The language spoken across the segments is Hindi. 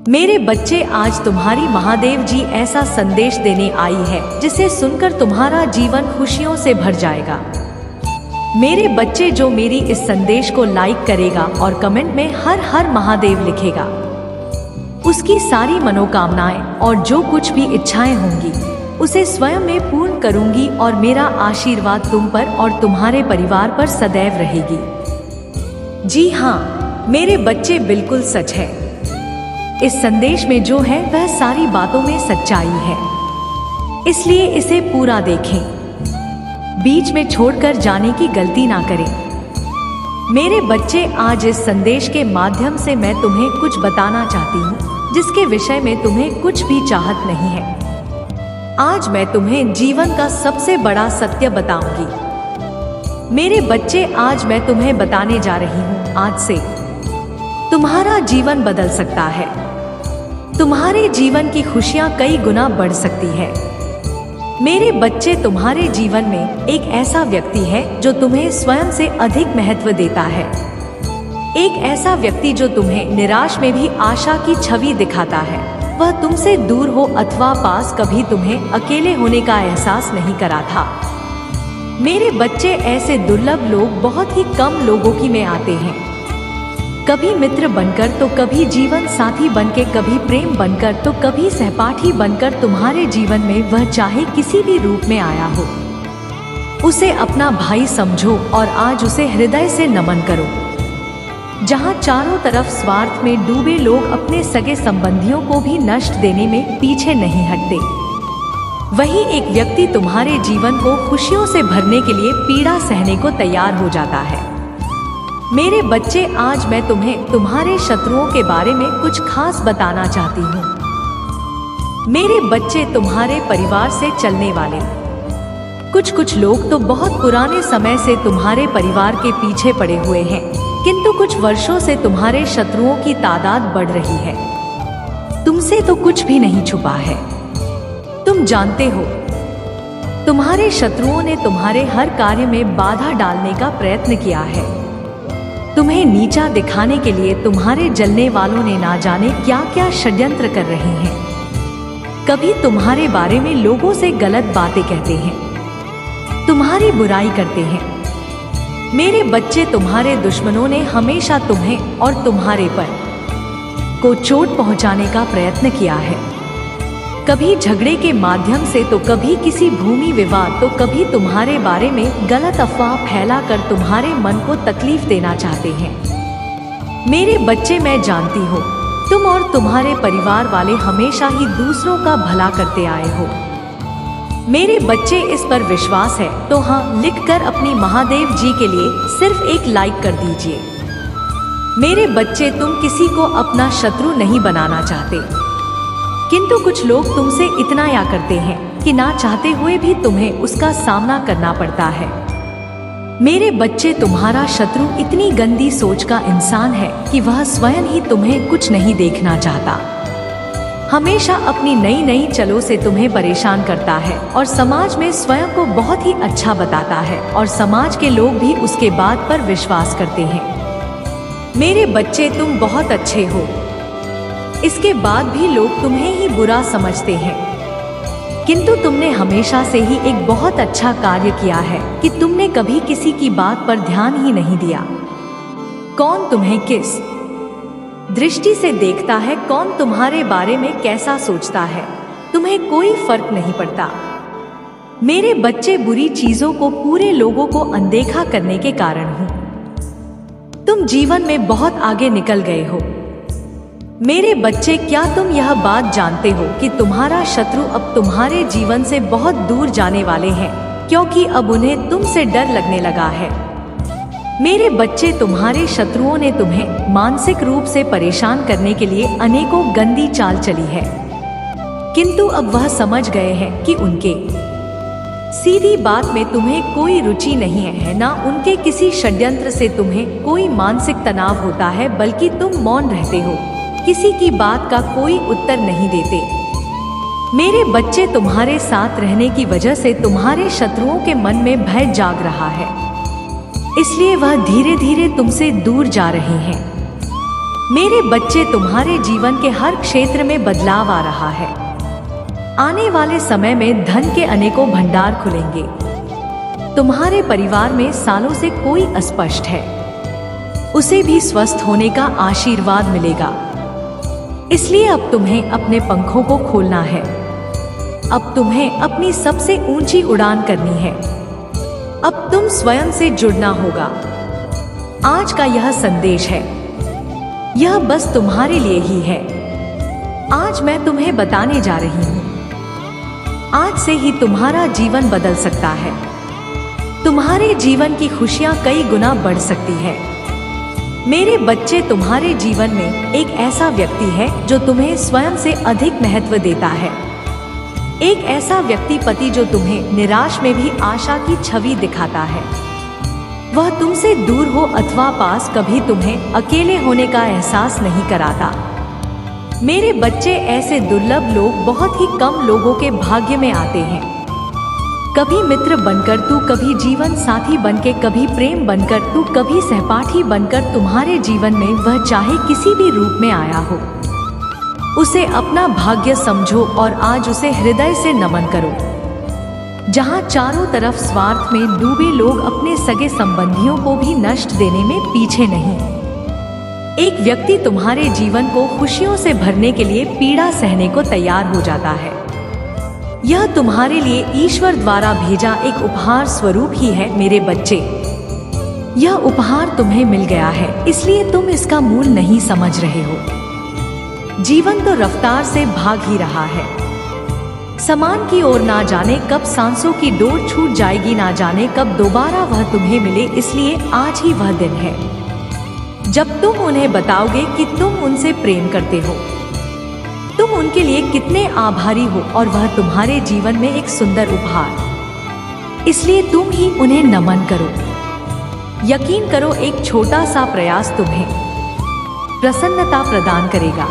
मेरे बच्चे, आज तुम्हारी महादेव जी ऐसा संदेश देने आई है जिसे सुनकर तुम्हारा जीवन खुशियों से भर जाएगा। मेरे बच्चे, जो मेरी इस संदेश को लाइक करेगा और कमेंट में हर हर महादेव लिखेगा, उसकी सारी मनोकामनाएं और जो कुछ भी इच्छाएं होंगी उसे स्वयं में पूर्ण करूंगी और मेरा आशीर्वाद तुम पर और तुम्हारे परिवार पर सदैव रहेगी। जी हाँ मेरे बच्चे, बिल्कुल सच है। इस संदेश में जो है वह सारी बातों में सच्चाई है, इसलिए इसे पूरा देखें, बीच में छोड़कर जाने की गलती ना करें। मेरे बच्चे, आज इस संदेश के माध्यम से मैं तुम्हें कुछ बताना चाहती हूँ जिसके विषय में तुम्हें कुछ भी चाहत नहीं है। आज मैं तुम्हें जीवन का सबसे बड़ा सत्य बताऊंगी। मेरे बच्चे, आज मैं तुम्हें बताने जा रही हूँ, आज से तुम्हारा जीवन बदल सकता है। तुम्हारे जीवन की खुशियां कई गुना बढ़ सकती है। मेरे बच्चे, तुम्हारे जीवन में एक ऐसा व्यक्ति है जो तुम्हें स्वयं से अधिक महत्व देता है। एक ऐसा व्यक्ति जो तुम्हें निराश में भी आशा की छवि दिखाता है। वह तुमसे दूर हो अथवा पास, कभी तुम्हें अकेले होने का एहसास नहीं करा था। मेरे बच्चे, ऐसे दुर्लभ लोग बहुत ही कम लोगों की में आते हैं। कभी मित्र बनकर तो कभी जीवन साथी बनकर, कभी प्रेम बनकर तो कभी सहपाठी बनकर तुम्हारे जीवन में वह चाहे किसी भी रूप में आया हो, उसे अपना भाई समझो और आज उसे हृदय से नमन करो। जहां चारों तरफ स्वार्थ में डूबे लोग अपने सगे संबंधियों को भी नष्ट देने में पीछे नहीं हटते, वही एक व्यक्ति तुम्हारे जीवन को खुशियों से भरने के लिए पीड़ा सहने को तैयार हो जाता है। मेरे बच्चे, आज मैं तुम्हें तुम्हारे शत्रुओं के बारे में कुछ खास बताना चाहती हूँ। मेरे बच्चे, तुम्हारे परिवार से चलने वाले कुछ लोग तो बहुत पुराने समय से तुम्हारे परिवार के पीछे पड़े हुए हैं, किंतु कुछ वर्षों से तुम्हारे शत्रुओं की तादाद बढ़ रही है। तुमसे तो कुछ भी नहीं छुपा है। तुम जानते हो, तुम्हारे शत्रुओं ने तुम्हारे हर कार्य में बाधा डालने का प्रयत्न किया है। तुम्हें नीचा दिखाने के लिए तुम्हारे जलने वालों ने ना जाने क्या क्या षड्यंत्र कर रहे हैं। कभी तुम्हारे बारे में लोगों से गलत बातें कहते हैं, तुम्हारी बुराई करते हैं। मेरे बच्चे, तुम्हारे दुश्मनों ने हमेशा तुम्हें और तुम्हारे पर को चोट पहुंचाने का प्रयत्न किया है। कभी झगड़े के माध्यम से तो कभी किसी भूमि विवाद, तो कभी तुम्हारे बारे में गलत अफवाह फैलाकर तुम्हारे मन को तकलीफ देना चाहते हैं। मेरे बच्चे, मैं जानती हूँ तुम और तुम्हारे परिवार वाले हमेशा ही दूसरों का भला करते आए हो। मेरे बच्चे, इस पर विश्वास है तो हाँ लिखकर अपनी महादेव जी के लिए सिर्फ एक लाइक कर दीजिए। मेरे बच्चे, तुम किसी को अपना शत्रु नहीं बनाना चाहते, किंतु कुछ लोग तुमसे इतना या करते हैं कि ना चाहते हुए भी तुम्हें उसका सामना करना पड़ता है। मेरे बच्चे, तुम्हारा शत्रु इतनी गंदी सोच का इंसान है कि वह स्वयं ही तुम्हें कुछ नहीं देखना चाहता। हमेशा अपनी नई नई चलों से तुम्हें परेशान करता है और समाज में स्वयं को बहुत ही अच्छा बताता है और समाज के लोग भी उसके बात पर विश्वास करते हैं। मेरे बच्चे, तुम बहुत अच्छे हो, इसके बाद भी लोग तुम्हें ही बुरा समझते हैं, किंतु तुमने हमेशा से ही एक बहुत अच्छा कार्य किया है कि तुमने कभी किसी की बात पर ध्यान ही नहीं दिया। कौन तुम्हें किस दृष्टि से देखता है, कौन तुम्हारे बारे में कैसा सोचता है, तुम्हें कोई फर्क नहीं पड़ता। मेरे बच्चे, बुरी चीजों को, पूरे लोगों को अनदेखा करने के कारण हूँ तुम जीवन में बहुत आगे निकल गए हो। मेरे बच्चे, क्या तुम यह बात जानते हो कि तुम्हारा शत्रु अब तुम्हारे जीवन से बहुत दूर जाने वाले हैं, क्योंकि अब उन्हें तुमसे डर लगने लगा है। मेरे बच्चे, तुम्हारे शत्रुओं ने तुम्हें मानसिक रूप से परेशान करने के लिए अनेकों गंदी चाल चली है, किंतु अब वह समझ गए हैं कि उनके सीधी बात में तुम्हें कोई रुचि नहीं है, ना उनके किसी षड्यंत्र से तुम्हें कोई मानसिक तनाव होता है, बल्कि तुम मौन रहते हो, किसी की बात का कोई उत्तर नहीं देते। मेरे बच्चे, तुम्हारे साथ रहने की वजह से तुम्हारे शत्रुओं के मन में भय जाग रहा है, इसलिए वह धीरे धीरे तुमसे दूर जा रहे हैं। मेरे बच्चे, तुम्हारे जीवन के हर क्षेत्र में बदलाव आ रहा है। आने वाले समय में धन के अनेकों भंडार खुलेंगे। तुम्हारे परिवार में सालों से कोई अस्पष्ट है, उसे भी स्वस्थ होने का आशीर्वाद मिलेगा। इसलिए अब तुम्हें अपने पंखों को खोलना है। अब तुम्हें अपनी सबसे ऊंची उड़ान करनी है। अब तुम स्वयं से जुड़ना होगा। आज का यह संदेश है, यह बस तुम्हारे लिए ही है। आज मैं तुम्हें बताने जा रही हूँ, आज से ही तुम्हारा जीवन बदल सकता है। तुम्हारे जीवन की खुशियाँ कई गुना बढ़ सकती है। मेरे बच्चे, तुम्हारे जीवन में एक ऐसा व्यक्ति है जो तुम्हें स्वयं से अधिक महत्व देता है। एक ऐसा व्यक्ति, पति, जो तुम्हें निराश में भी आशा की छवि दिखाता है। वह तुमसे दूर हो अथवा पास, कभी तुम्हें अकेले होने का एहसास नहीं कराता। मेरे बच्चे, ऐसे दुर्लभ लोग बहुत ही कम लोगों के भाग्य में आते हैं। कभी मित्र बनकर तू, कभी जीवन साथी बनके, कभी प्रेम बनकर तू, कभी सहपाठी बनकर तुम्हारे जीवन में वह चाहे किसी भी रूप में आया हो, उसे अपना भाग्य समझो और आज उसे हृदय से नमन करो। जहां चारों तरफ स्वार्थ में डूबे लोग अपने सगे संबंधियों को भी नष्ट देने में पीछे नहीं। एक व्यक्ति तुम्हारे जीवन को खुशियों से भरने के लिए पीड़ा सहने को तैयार हो जाता है। यह तुम्हारे लिए ईश्वर द्वारा भेजा एक उपहार स्वरूप ही है। मेरे बच्चे, यह उपहार तुम्हें मिल गया है, इसलिए तुम इसका मूल नहीं समझ रहे हो। जीवन तो रफ्तार से भाग ही रहा है। समान की ओर ना जाने कब सांसों की डोर छूट जाएगी, ना जाने कब दोबारा वह तुम्हें मिले। इसलिए आज ही वह दिन है जब तुम उन्हें बताओगे कि तुम उनसे प्रेम करते हो, तुम उनके लिए कितने आभारी हो, और वह तुम्हारे जीवन में एक सुंदर उपहार। इसलिए तुम ही उन्हें नमन करो। यकीन करो, एक छोटा सा प्रयास तुम्हें प्रसन्नता प्रदान करेगा।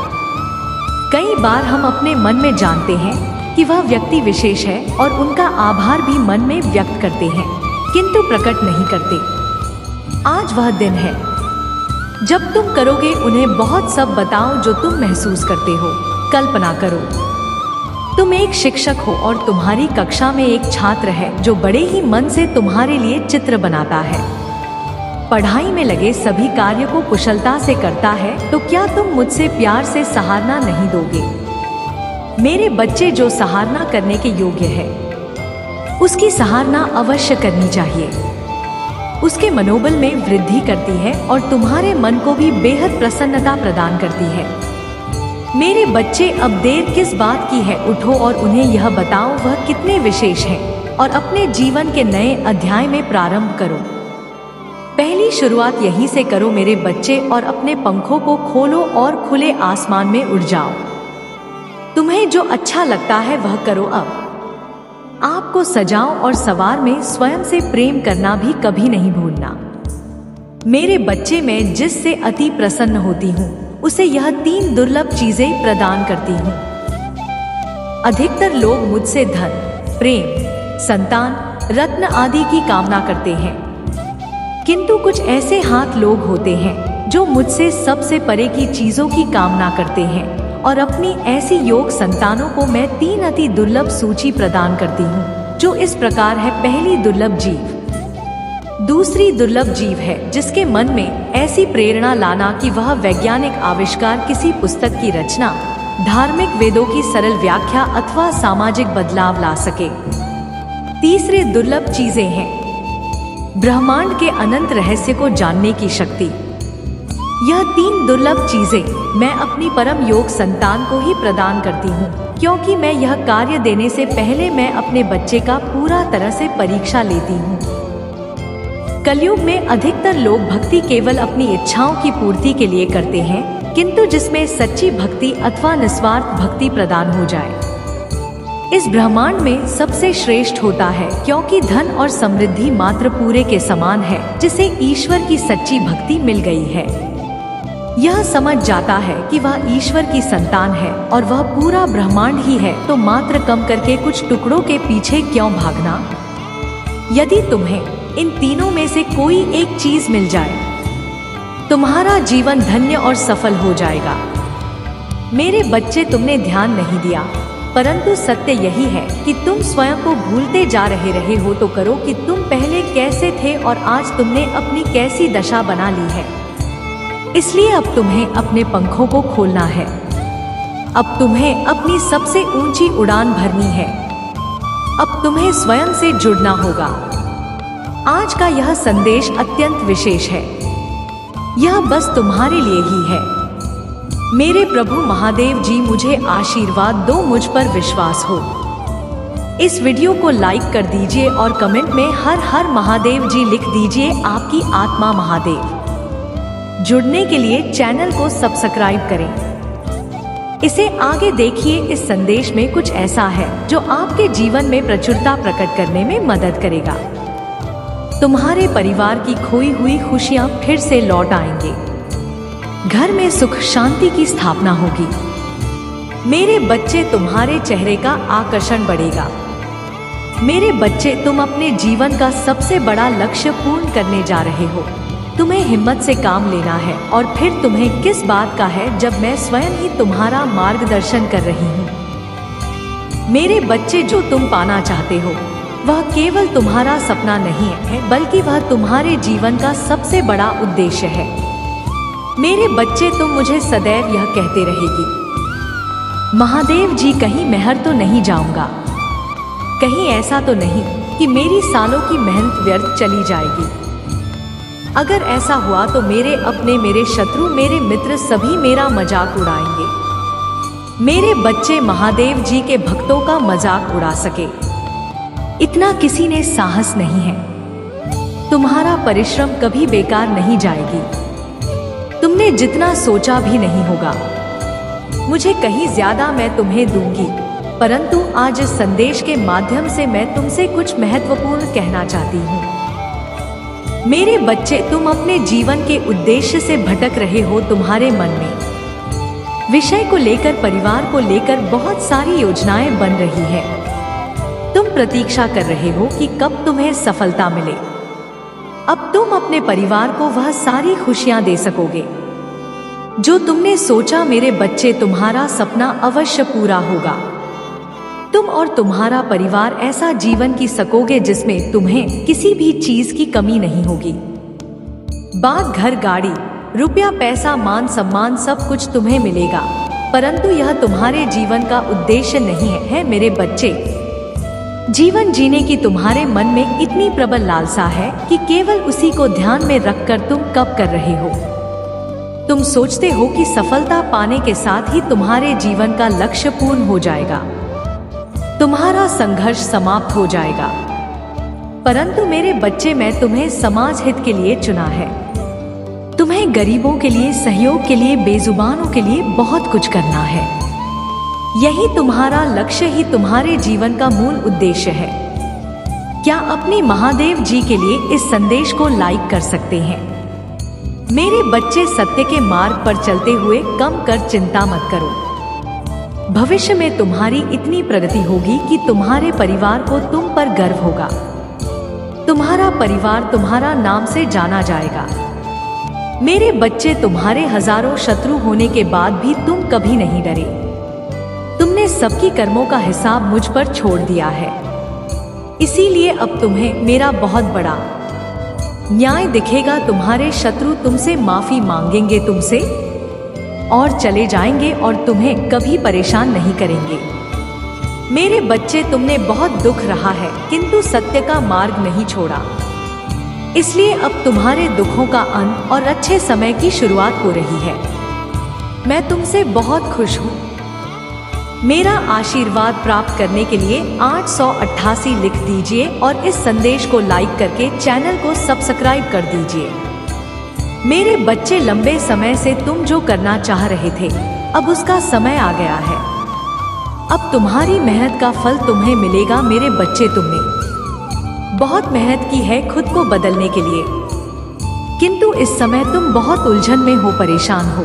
कई बार हम अपने मन में जानते हैं कि वह व्यक्ति विशेष है और उनका आभार भी मन में व्यक्त करते हैं, किंतु प्रकट नहीं करते। आज वह दिन है जब तुम करोगे। उन्हें बहुत सब बताओ जो तुम महसूस करते हो। कल्पना करो, तुम एक शिक्षक हो और तुम्हारी कक्षा में एक छात्र है जो बड़े ही मन से तुम्हारे लिए चित्र बनाता है, पढ़ाई में लगे सभी कार्य को कुशलता से करता है। तो क्या तुम मुझसे प्यार से सराहना नहीं दोगे? मेरे बच्चे, जो सराहना करने के योग्य है, उसकी सराहना अवश्य करनी चाहिए। उसके मनोबल में वृद्धि करती है और तुम्हारे मन को भी बेहद प्रसन्नता प्रदान करती है। मेरे बच्चे, अब देर किस बात की है? उठो और उन्हें यह बताओ वह कितने विशेष हैं और अपने जीवन के नए अध्याय में प्रारंभ करो। पहली शुरुआत यहीं से करो मेरे बच्चे, और अपने पंखों को खोलो और खुले आसमान में उड़ जाओ। तुम्हें जो अच्छा लगता है वह करो। अब आपको सजाओ और सवार में स्वयं से प्रेम करना भी कभी नहीं भूलना। मेरे बच्चे, मैं जिससे अति प्रसन्न होती हूँ उसे यह 3 दुर्लभ चीजें प्रदान करती हूँ। अधिकतर लोग मुझसे धन, प्रेम, संतान, रत्न आदि की कामना करते हैं, किंतु कुछ ऐसे हाथ लोग होते हैं जो मुझसे सबसे परे की चीजों की कामना करते हैं, और अपनी ऐसी योग संतानों को मैं 3 अति दुर्लभ सूची प्रदान करती हूँ, जो इस प्रकार है। पहली दुर्लभ जीव। दूसरी दुर्लभ जीव है जिसके मन में ऐसी प्रेरणा लाना कि वह वैज्ञानिक आविष्कार, किसी पुस्तक की रचना, धार्मिक वेदों की सरल व्याख्या अथवा सामाजिक बदलाव ला सके। तीसरे दुर्लभ चीजें हैं ब्रह्मांड के अनंत रहस्य को जानने की शक्ति। यह 3 दुर्लभ चीजें मैं अपनी परम योग संतान को ही प्रदान करती हूँ, क्योंकि मैं यह कार्य देने से पहले मैं अपने बच्चे का पूरा तरह से परीक्षा लेती हूँ। कलयुग में अधिकतर लोग भक्ति केवल अपनी इच्छाओं की पूर्ति के लिए करते हैं, किंतु जिसमें सच्ची भक्ति अथवा निस्वार्थ भक्ति प्रदान हो जाए, इस ब्रह्मांड में सबसे श्रेष्ठ होता है, क्योंकि धन और समृद्धि मात्र पूरे के समान है जिसे ईश्वर की सच्ची भक्ति मिल गई है। यह समझ जाता है कि वह ईश्वर की संतान है और वह पूरा ब्रह्मांड ही है, तो मात्र कम करके कुछ टुकड़ों के पीछे क्यों भागना। यदि तुम्हें इन तीनों में से कोई एक चीज मिल जाए तुम्हारा जीवन धन्य और सफल हो जाएगा। मेरे बच्चे, तुमने ध्यान नहीं दिया, परंतु सत्य यही है कि तुम स्वयं को भूलते जा रहे हो। तो करो कि तुम पहले कैसे थे और आज तुमने अपनी कैसी दशा बना ली है। इसलिए अब तुम्हें अपने पंखों को खोलना है। अब तुम्हें अपनी सबसे ऊंची उड़ान भरनी है। अब तुम्हें स्वयं से जुड़ना होगा। आज का यह संदेश अत्यंत विशेष है। यह बस तुम्हारे लिए ही है। मेरे प्रभु महादेव जी, मुझे आशीर्वाद दो, मुझ पर विश्वास हो। इस वीडियो को लाइक कर दीजिए और कमेंट में हर हर महादेव जी लिख दीजिए। आपकी आत्मा महादेव। जुड़ने के लिए चैनल को सब्सक्राइब करें। इसे आगे देखिए। इस संदेश में कुछ ऐसा है जो आपके जीवन में प्रचुरता प्रकट करने में मदद करेगा। तुम्हारे परिवार की खोई हुई खुशियां फिर से लौट आएंगे। घर में सुख शांति की स्थापना होगी। मेरे बच्चे, तुम्हारे चेहरे का आकर्षण बढ़ेगा। मेरे बच्चे, तुम अपने जीवन का सबसे बड़ा लक्ष्य पूर्ण करने जा रहे हो। तुम्हें हिम्मत से काम लेना है। और फिर तुम्हें किस बात का है जब मैं स्वयं ही तुम्हारा मार्गदर्शन कर रही हूँ। मेरे बच्चे, जो तुम पाना चाहते हो वह केवल तुम्हारा सपना नहीं है, बल्कि वह तुम्हारे जीवन का सबसे बड़ा उद्देश्य है। मेरे बच्चे, तुम मुझे सदैव यह कहते रहेगी, महादेव जी, कहीं महर तो नहीं जाऊंगा। कहीं ऐसा तो नहीं कि मेरी सालों की मेहनत व्यर्थ चली जाएगी। अगर ऐसा हुआ तो मेरे अपने, मेरे शत्रु, मेरे मित्र सभी मेरा मजाक उड़ाएंगे। मेरे बच्चे, महादेव जी के भक्तों का मजाक उड़ा सके इतना किसी ने साहस नहीं है। तुम्हारा परिश्रम कभी बेकार नहीं जाएगी। तुमने जितना सोचा भी नहीं होगा। मुझे कहीं ज्यादा मैं तुम्हें दूंगी, परंतु आज इस संदेश के माध्यम से मैं तुमसे कुछ महत्वपूर्ण कहना चाहती हूँ। मेरे बच्चे, तुम अपने जीवन के उद्देश्य से भटक रहे हो। तुम्हारे मन में विषय को लेकर, परिवार को लेकर बहुत सारी योजनाएं बन रही है। तुम प्रतीक्षा कर रहे हो कि कब तुम्हें सफलता मिले। अब तुम अपने परिवार को वह सारी खुशियां दे सकोगे जो तुमने सोचा। मेरे बच्चे, तुम्हारा सपना अवश्य पूरा होगा। तुम और तुम्हारा परिवार ऐसा जीवन जी सकोगे जिसमें तुम्हें किसी भी चीज की कमी नहीं होगी। बात, घर, गाड़ी, रुपया, पैसा, मान सम्मान सब कुछ तुम्हें मिलेगा, परंतु यह तुम्हारे जीवन का उद्देश्य नहीं है। मेरे बच्चे, जीवन जीने की तुम्हारे मन में इतनी प्रबल लालसा है कि केवल उसी को ध्यान में रखकर तुम कब कर रहे हो। तुम सोचते हो कि सफलता पाने के साथ ही तुम्हारे जीवन का लक्ष्य पूर्ण हो जाएगा, तुम्हारा संघर्ष समाप्त हो जाएगा। परंतु मेरे बच्चे, मैं तुम्हें समाज हित के लिए चुना है। तुम्हें गरीबों के लिए, सहयोग के लिए, बेजुबानों के लिए बहुत कुछ करना है। यही तुम्हारा लक्ष्य ही तुम्हारे जीवन का मूल उद्देश्य है। क्या अपने महादेव जी के लिए इस संदेश को लाइक कर सकते हैं? मेरे बच्चे, सत्य के मार्ग पर चलते हुए कम कर चिंता मत करो। भविष्य में तुम्हारी इतनी प्रगति होगी कि तुम्हारे परिवार को तुम पर गर्व होगा। तुम्हारा परिवार तुम्हारा नाम से जाना जाएगा। मेरे बच्चे, तुम्हारे हजारों शत्रु होने के बाद भी तुम कभी नहीं डरे। तुमने सबकी कर्मों का हिसाब मुझ पर छोड़ दिया है। इसीलिए अब तुम्हें मेरा बहुत बड़ा न्याय दिखेगा। तुम्हारे शत्रु तुमसे माफी मांगेंगे तुमसे और चले जाएंगे और तुम्हें कभी परेशान नहीं करेंगे। मेरे बच्चे, तुमने बहुत दुख रहा है किंतु सत्य का मार्ग नहीं छोड़ा। इसलिए अब तुम्हारे दुखों का अंत और अच्छे समय की शुरुआत हो रही है। मैं तुमसे बहुत खुश हूँ। मेरा आशीर्वाद प्राप्त करने के लिए 888 लिख दीजिए और इस संदेश को लाइक करके चैनल को सब्सक्राइब कर दीजिए। मेरे बच्चे, लंबे समय से तुम जो करना चाह रहे थे, अब उसका समय आ गया है। अब तुम्हारी मेहनत का फल तुम्हें मिलेगा। मेरे बच्चे, तुमने बहुत मेहनत की है खुद को बदलने के लिए, किंतु इस समय तुम बहुत उलझन में हो, परेशान हो।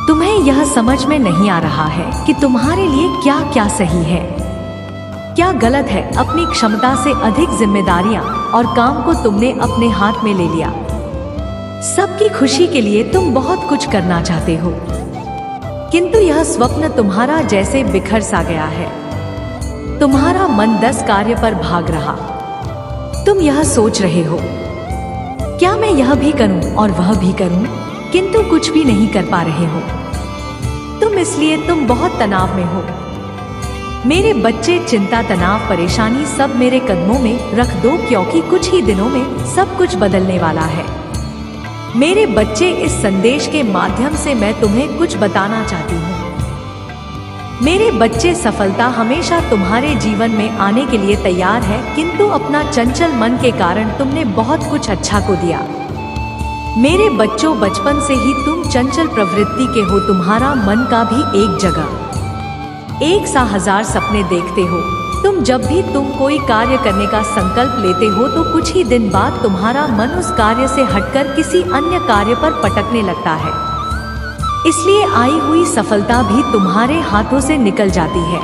तुम्हें यह समझ में नहीं आ रहा है कि तुम्हारे लिए क्या क्या सही है, क्या गलत है। अपनी क्षमता से अधिक जिम्मेदारियां और काम को तुमने अपने हाथ में ले लिया। सबकी खुशी के लिए तुम बहुत कुछ करना चाहते हो, किंतु यह स्वप्न तुम्हारा जैसे बिखर सा गया है। तुम्हारा मन 10 कार्य पर भाग रहा। तुम यह सोच रहे हो, क्या मैं यह भी करूं और वह भी करूं, किंतु कुछ भी नहीं कर पा रहे हो। तुम बहुत तनाव में हो। मेरे बच्चे, चिंता, तनाव, परेशानी सब मेरे कदमों में रख दो, क्योंकि कुछ ही दिनों में सब कुछ बदलने वाला है। मेरे बच्चे, इस संदेश के माध्यम से मैं तुम्हें कुछ बताना चाहती हूँ। मेरे बच्चे, सफलता हमेशा तुम्हारे जीवन में आने के लिए तैयार है, किंतु अपना चंचल मन के कारण तुमने बहुत कुछ अच्छा को दिया। मेरे बच्चों, बचपन से ही तुम चंचल प्रवृत्ति के हो। तुम्हारा मन का भी एक जगह एक सा हजार सपने देखते हो। जब भी तुम कोई कार्य करने का संकल्प लेते हो तो कुछ ही दिन बाद तुम्हारा मन उस कार्य से हटकर किसी अन्य कार्य पर पटकने लगता है। इसलिए आई हुई सफलता भी तुम्हारे हाथों से निकल जाती है।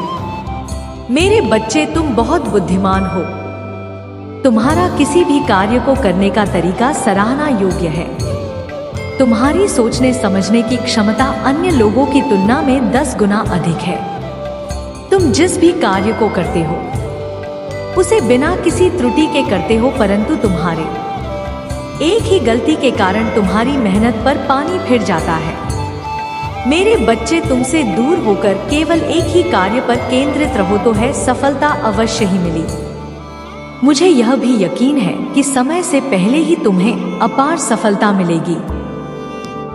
मेरे बच्चे, तुम बहुत बुद्धिमान हो। तुम्हारा किसी भी कार्य को करने का तरीका सराहना योग्य है। तुम्हारी सोचने समझने की क्षमता अन्य लोगों की तुलना में 10 गुना अधिक है। तुम जिस भी कार्य को करते हो उसे बिना किसी त्रुटि के करते हो, परंतु तुम्हारे एक ही गलती के कारण तुम्हारी मेहनत पर पानी फिर जाता है। मेरे बच्चे, तुमसे दूर होकर केवल एक ही कार्य पर केंद्रित रहो तो है सफलता अवश्य ही मिली। मुझे यह भी यकीन है कि समय से पहले ही तुम्हें अपार सफलता मिलेगी।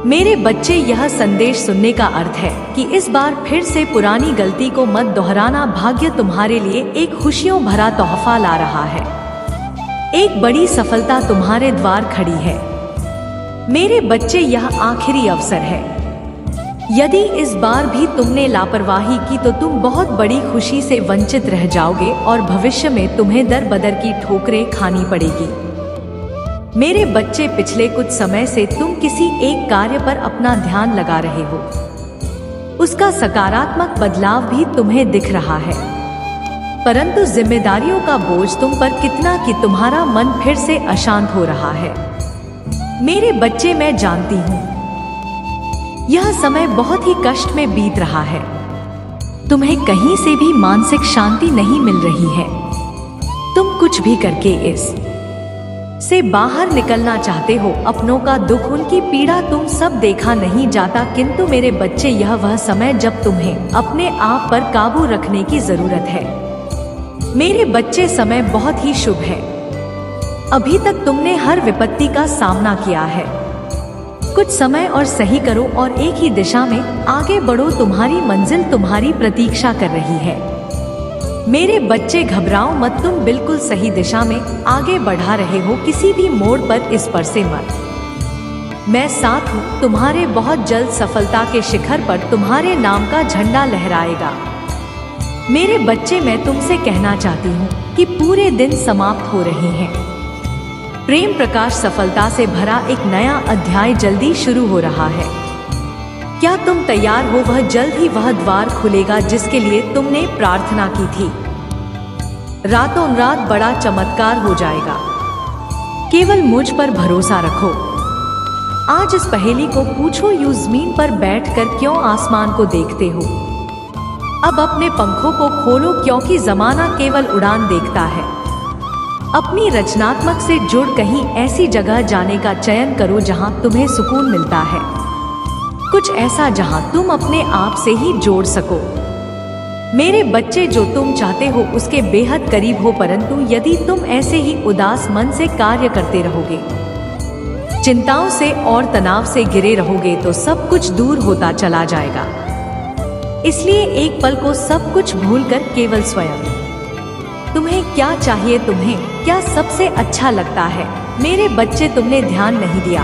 मेरे बच्चे, यह संदेश सुनने का अर्थ है कि इस बार फिर से पुरानी गलती को मत दोहराना। भाग्य तुम्हारे लिए एक खुशियों भरा तोहफा ला रहा है। एक बड़ी सफलता तुम्हारे द्वार खड़ी है। मेरे बच्चे, यह आखिरी अवसर है। यदि इस बार भी तुमने लापरवाही की तो तुम बहुत बड़ी खुशी से वंचित रह जाओगे और भविष्य में तुम्हें दर बदर की ठोकरें खानी पड़ेगी। मेरे बच्चे, पिछले कुछ समय से तुम किसी एक कार्य पर अपना ध्यान लगा रहे हो। उसका सकारात्मक बदलाव भी तुम्हें दिख रहा है, परंतु जिम्मेदारियों का बोझ तुम पर कितना कि तुम्हारा मन फिर से अशांत हो रहा है। मेरे बच्चे, मैं जानती हूँ यह समय बहुत ही कष्ट में बीत रहा है। तुम्हें कहीं से भी मानसिक शांति नहीं मिल रही है। तुम कुछ भी करके इस से बाहर निकलना चाहते हो। अपनों का दुख, उनकी पीड़ा तुम सब देखा नहीं जाता, किंतु मेरे बच्चे, यह वह समय जब तुम्हें अपने आप पर काबू रखने की जरूरत है। मेरे बच्चे, समय बहुत ही शुभ है। अभी तक तुमने हर विपत्ति का सामना किया है। कुछ समय और सही करो और एक ही दिशा में आगे बढ़ो। तुम्हारी मंजिल तुम्हारी प्रतीक्षा कर रही है। मेरे बच्चे, घबराओ मत, तुम बिल्कुल सही दिशा में आगे बढ़ा रहे हो। किसी भी मोड़ पर इस पर से मत। मैं साथ हूँ। तुम्हारे बहुत जल्द सफलता के शिखर पर तुम्हारे नाम का झंडा लहराएगा। मेरे बच्चे, मैं तुमसे कहना चाहती हूँ कि पूरे दिन समाप्त हो रहे हैं। प्रेम प्रकाश सफलता से भरा एक नया अध्याय जल्दी शुरू हो रहा है। क्या तुम तैयार हो? वह जल्द ही वह द्वार खुलेगा जिसके लिए तुमने प्रार्थना की थी। रातों रात बड़ा चमत्कार हो जाएगा। केवल मुझ पर भरोसा रखो। आज इस पहेली को पूछो, यूं जमीन पर बैठकर क्यों आसमान को देखते हो? अब अपने पंखों को खोलो, क्योंकि जमाना केवल उड़ान देखता है। अपनी रचनात्मक से जुड़ कहीं ऐसी जगह जाने का चयन करो जहां तुम्हें सुकून मिलता है। कुछ ऐसा जहां तुम अपने आप से ही जोड़ सको। मेरे बच्चे, जो तुम चाहते हो उसके बेहद करीब हो, परंतु यदि तुम ऐसे ही उदास मन से कार्य करते रहोगे, चिंताओं से और तनाव से घिरे रहोगे तो सब कुछ दूर होता चला जाएगा। इसलिए एक पल को सब कुछ भूलकर केवल स्वयं, तुम्हें क्या चाहिए, तुम्हें क्या सबसे अच्छा लगता है। मेरे बच्चे, तुमने ध्यान नहीं दिया,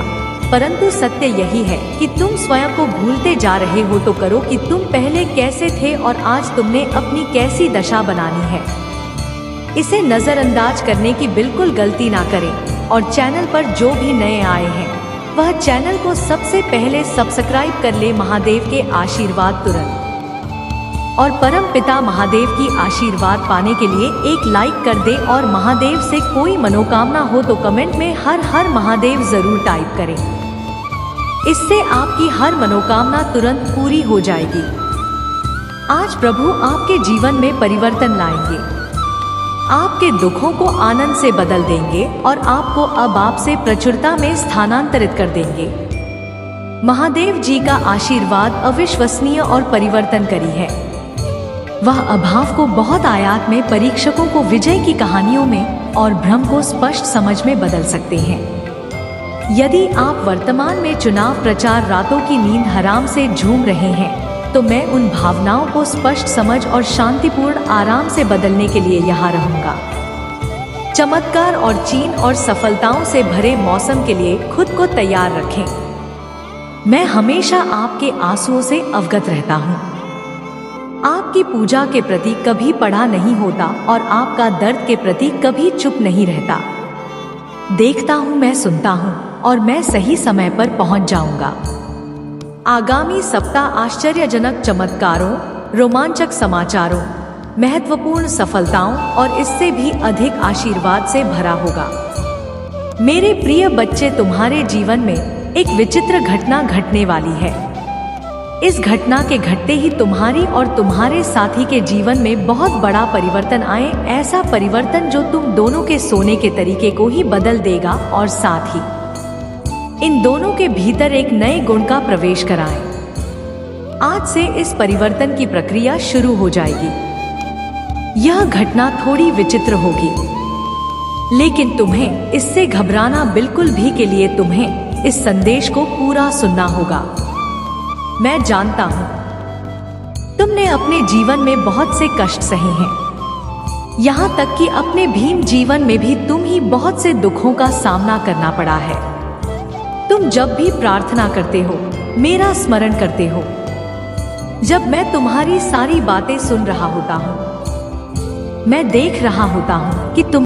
परंतु सत्य यही है कि तुम स्वयं को भूलते जा रहे हो। तो करो कि तुम पहले कैसे थे और आज तुमने अपनी कैसी दशा बनानी है। इसे नजरअंदाज करने की बिल्कुल गलती ना करें। और चैनल पर जो भी नए आए हैं वह चैनल को सबसे पहले सब्सक्राइब कर ले। महादेव के आशीर्वाद तुरंत और परम पिता महादेव की आशीर्वाद पाने के लिए एक लाइक कर दे। और महादेव से कोई मनोकामना हो तो कमेंट में हर हर महादेव जरूर टाइप करें। इससे आपकी हर मनोकामना तुरंत पूरी हो जाएगी। आज प्रभु आपके जीवन में परिवर्तन लाएंगे, आपके दुखों को आनंद से बदल देंगे और आपको अब आपसे प्रचुरता में स्थानांतरित कर देंगे। महादेव जी का आशीर्वाद अविश्वसनीय और परिवर्तनकारी है। वह अभाव को बहुत आयात में, परीक्षकों को विजय की कहानियों में और भ्रम को स्पष्ट समझ में बदल सकते हैं। यदि आप वर्तमान में चुनाव प्रचार रातों की नींद हराम से झूम रहे हैं, तो मैं उन भावनाओं को स्पष्ट समझ और शांतिपूर्ण आराम से बदलने के लिए यहाँ रहूंगा। चमत्कार और चीन और सफलताओं से भरे मौसम के लिए खुद को तैयार रखें। मैं हमेशा आपके आंसुओं से अवगत रहता हूँ। आपकी पूजा के प्रति कभी पड़ा नहीं होता और आपका दर्द के प्रति कभी चुप नहीं रहता। देखता हूँ, मैं सुनता हूँ और मैं सही समय पर पहुँच जाऊंगा। आगामी सप्ताह आश्चर्यजनक चमत्कारों, रोमांचक समाचारों, महत्वपूर्ण सफलताओं और इससे भी अधिक आशीर्वाद से भरा होगा। मेरे प्रिय बच्चे, तुम्हारे जीवन में एक विचित्र घटना घटने वाली है। इस घटना के घटते ही तुम्हारी और तुम्हारे साथी के जीवन में बहुत बड़ा परिवर्तन आए, ऐसा परिवर्तन जो तुम दोनों के सोने के तरीके को ही बदल देगा और साथ ही इन दोनों के भीतर एक नए गुण का प्रवेश कराएं। आज से इस परिवर्तन की प्रक्रिया शुरू हो जाएगी। यह घटना थोड़ी विचित्र होगी, लेकिन तुम्हें इससे घबराना बिल्कुल भी के लिए तुम्हें इस संदेश को पूरा सुनना होगा। मैं जानता हूँ तुमने अपने जीवन में बहुत से कष्ट सहे हैं। यहाँ तक कि अपने भीम जीवन में भी तुम ही बहुत से दुखों का सामना करना पड़ा है। तुम जब भी प्रार्थना करते हो, मेरा स्मरण करते हो, जब मैं तुम्हारी सारी बातें सुन रहा होता हूँ, मैं देख रहा होता हूँ कि तुम